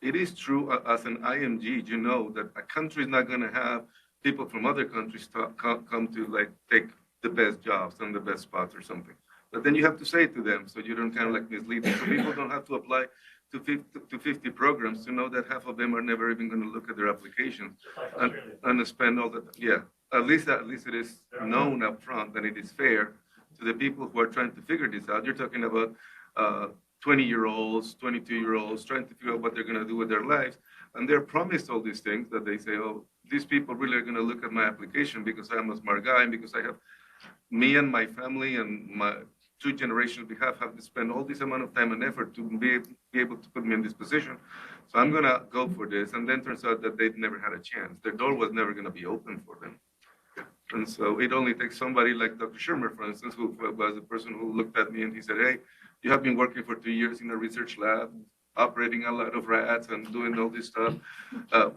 It is true as an IMG, you know that a country is not going to have people from other countries come to like take the best jobs and the best spots or something. But then you have to say it to them so you don't kind of like mislead them. So people don't have to apply to 50 programs to know that half of them are never even going to look at their applications and spend all that. Yeah, at least it is known up front and it is fair to the people who are trying to figure this out. You're talking about 20-year-olds, 22-year-olds trying to figure out what they're going to do with their lives. And they're promised all these things that they say, oh, these people really are going to look at my application because I'm a smart guy and because I have me and my family and my 2 generations we have to spend all this amount of time and effort to be able to put me in this position. So I'm going to go for this. And then turns out that they'd never had a chance. Their door was never going to be open for them. And so it only takes somebody like Dr. Shermer, for instance, who was the person who looked at me and he said, hey, you have been working for 2 years in a research lab, operating a lot of rats and doing all this stuff.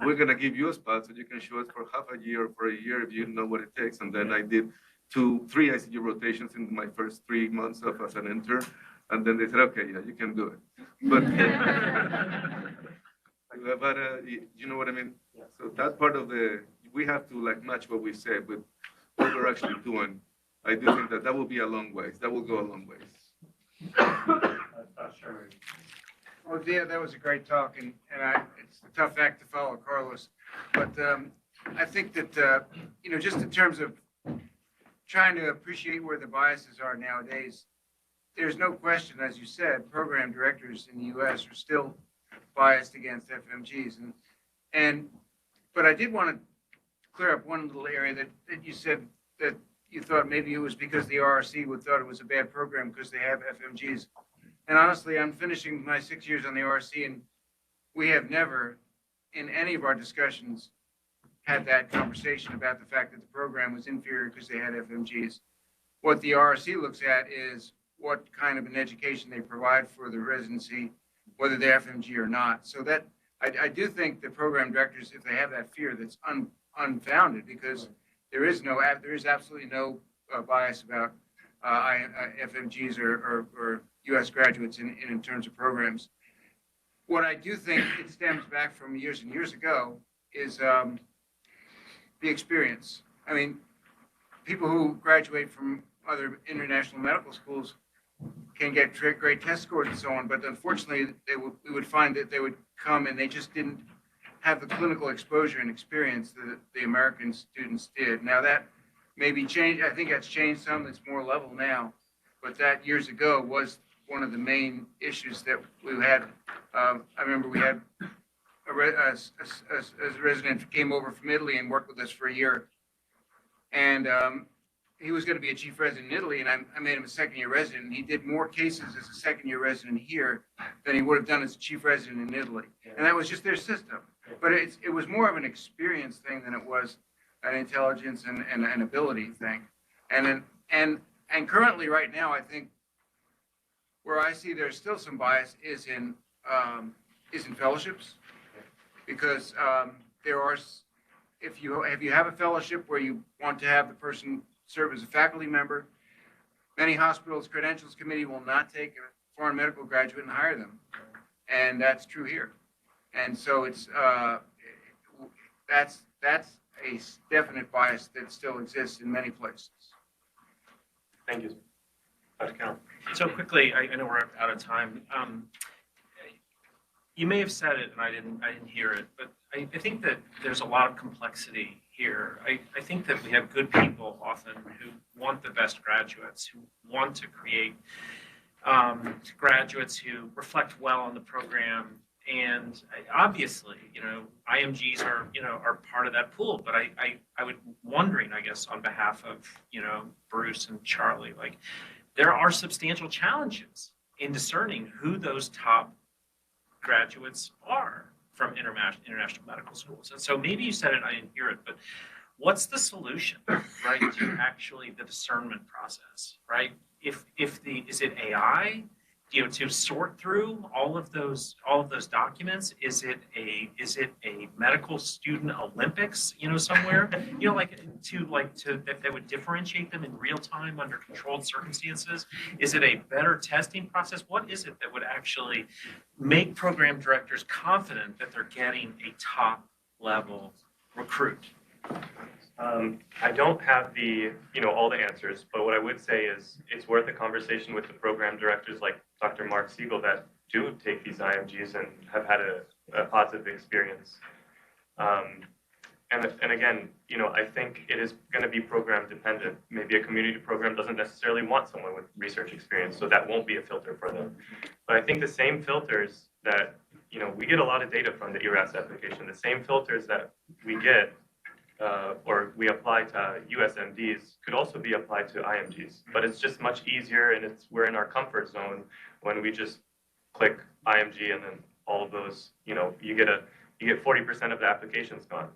We're going to give you a spot so you can show us for half a year or for a year if you know what it takes. And then I did 3 ICU rotations in my first 3 months as an intern. And then they said, okay, yeah, you can do it. But, you know what I mean? So that part of we have to like match what we say with what we're actually doing. I do think that will be a long ways. That will go a long ways. Sure. Well, Zeyad, that was a great talk, and it's a tough act to follow, Carlos. But I think that, just in terms of trying to appreciate where the biases are nowadays, there's no question, as you said, program directors in the U.S. are still biased against FMGs. But I did want to clear up one little area that you said that you thought maybe it was because the RRC thought it was a bad program because they have FMGs. And honestly, I'm finishing my 6 years on the RRC, and we have never, in any of our discussions, had that conversation about the fact that the program was inferior because they had FMGs. What the RRC looks at is what kind of an education they provide for the residency, whether they're FMG or not. So that I do think the program directors, if they have that fear, that's unfounded, because there is absolutely no bias about FMGs or U.S. graduates in terms of programs. What I do think it stems back from years and years ago is the experience. I mean, people who graduate from other international medical schools can get great test scores and so on, but unfortunately, we would find that they would come and they just didn't have the clinical exposure and experience that the American students did. Now that maybe changed. I think that's changed some. It's more level now, but that years ago was one of the main issues that we had. I remember we had a resident who came over from Italy and worked with us for a year, and he was going to be a chief resident in Italy, and I made him a second-year resident. And he did more cases as a second-year resident here than he would have done as a chief resident in Italy, and that was just their system. But it was more of an experience thing than it was an intelligence and an ability thing. And currently, right now, I think where I see there's still some bias is in fellowships, because there are, if you have a fellowship where you want to have the person serve as a faculty member. Many hospitals' credentials committee will not take a foreign medical graduate and hire them. And that's true here. And so that's a definite bias that still exists in many places. Thank you. Dr. Carroll. So quickly, I know we're out of time. You may have said it and I didn't hear it, but I think that there's a lot of complexity here. I think that we have good people often who want the best graduates, who want to create graduates who reflect well on the program. And obviously, IMGs are part of that pool, but I would wondering, I guess, on behalf of, Bruce and Charlie, like, there are substantial challenges in discerning who those top graduates are from international medical schools. And so maybe you said it, I didn't hear it, but what's the solution, right, to actually the discernment process, right? Is it AI, to sort through all of those documents? Is it a medical student Olympics, somewhere, that would differentiate them in real time under controlled circumstances? Is it a better testing process? What is it that would actually make program directors confident that they're getting a top level recruit? I don't have all the answers, but what I would say is it's worth a conversation with the program directors like Dr. Mark Siegel that do take these IMGs and have had a positive experience. And again, I think it is going to be program dependent. Maybe a community program doesn't necessarily want someone with research experience, so that won't be a filter for them. But I think the same filters that, we get a lot of data from the ERAS application, the same filters that we get or we apply to USMDs could also be applied to IMGs, but it's just much easier and we're in our comfort zone when we just click IMG and then all of those, you get 40% of the applications gone,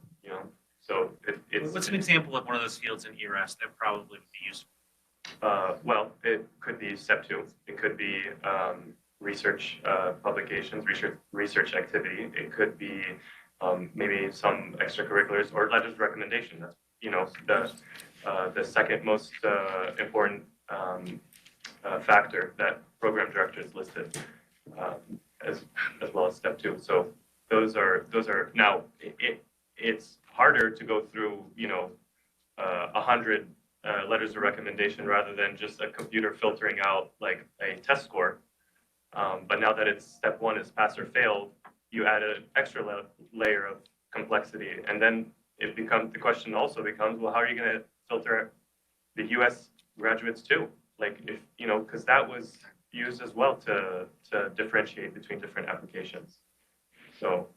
so it's. What's an example of one of those fields in ERAS that probably would be useful? Well, it could be step 2. It could be research publications, research activity. It could be maybe some extracurriculars or letters of recommendation. That's, the second most important factor that program directors listed, as well as step 2. So those are now it's harder to go through 100 letters of recommendation rather than just a computer filtering out like a test score. But now that it's step 1 is pass or fail, you add an extra layer of complexity. And then the question also becomes, well, how are you going to filter the US graduates too? Like because that was used as well to differentiate between different applications. So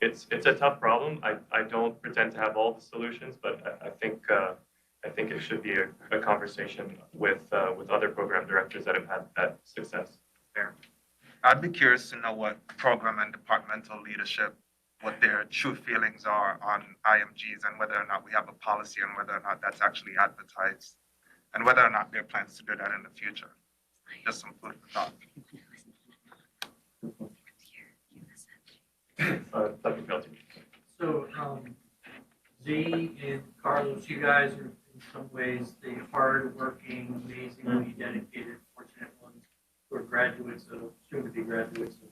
it's a tough problem. I don't pretend to have all the solutions, but I think it should be a conversation with other program directors that have had that success. Fair. I'd be curious to know what program and departmental leadership, what their true feelings are on IMGs and whether or not we have a policy and whether or not that's actually advertised and whether or not there are plans to do that in the future. Just some food for thought. Dr. Felty. So, Z and Carlos, you guys are in some ways the hard-working, amazingly dedicated, fortunate ones who are graduates of, soon to be graduates of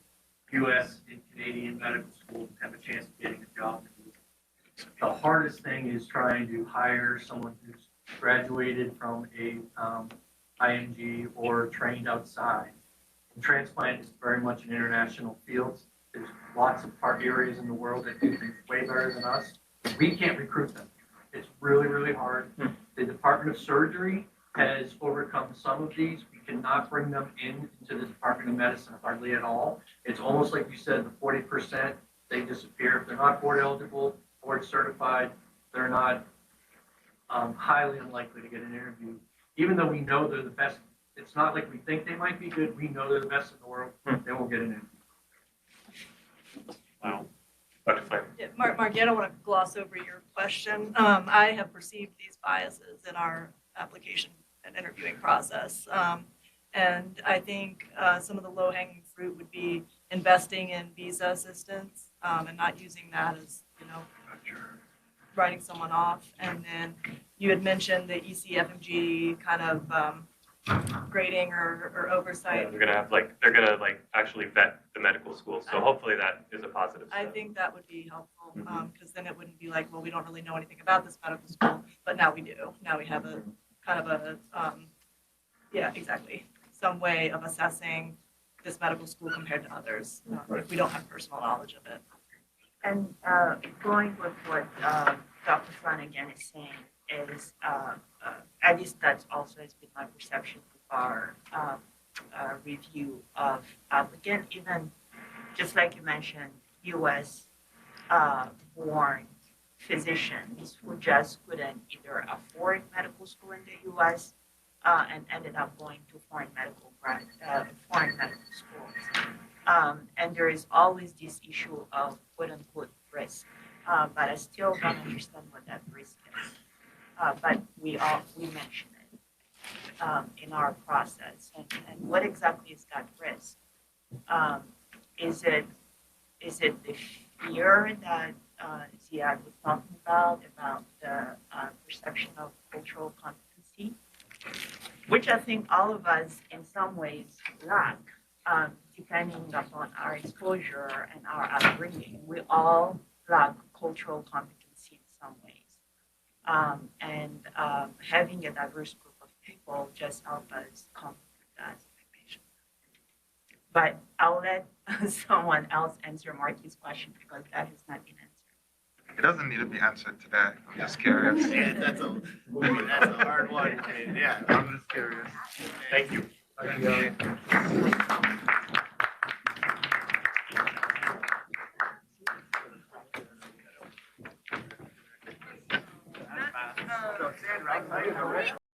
U.S. and Canadian medical schools and have a chance of getting a job. The hardest thing is trying to hire someone who's graduated from a IMG or trained outside. And transplant is very much an international field. There's lots of areas in the world that do things way better than us. We can't recruit them. It's really, really hard. The Department of Surgery has overcome some of these. We cannot bring them into the Department of Medicine hardly at all. It's almost like you said, the 40%, they disappear. If they're not board eligible, board certified, they're not highly unlikely to get an interview. Even though we know they're the best, it's not like we think they might be good. We know they're the best in the world. They won't get an interview. Wow. Dr. Flame. Yeah, Mark, I don't want to gloss over your question. I have perceived these biases in our application and interviewing process. And I think some of the low-hanging fruit would be investing in visa assistance and not using that as, writing someone off. And then you had mentioned the ECFMG kind of grading or oversight. They're gonna actually vet the medical school. So hopefully that is a positive I step. think that would be helpful, because then it wouldn't be like, well, we don't really know anything about this medical school, but now we do. Now we have a kind of a, yeah, exactly, some way of assessing this medical school compared to others, if we don't have personal knowledge of it. And going with what Dr. Flanagan is saying is, at least that's also has been my perception with our review of applicant, even just like you mentioned, U.S. born physicians who just couldn't either afford medical school in the U.S. And ended up going to foreign medical schools. And there is always this issue of quote unquote risk, but I still don't understand what that risk is. But we mention it in our process, and what exactly is that risk? Is it the fear that Zeyad was talking about the perception of cultural competency, which I think all of us in some ways lack, depending upon our exposure and our upbringing. We all lack cultural competency in some ways. And having a diverse group of people just help us come with that information. But I'll let someone else answer Marky's question because that has not been answered. It doesn't need to be answered today. I'm just curious. Yeah, that's a hard one. I mean, yeah, I'm just curious. Thank you. Okay.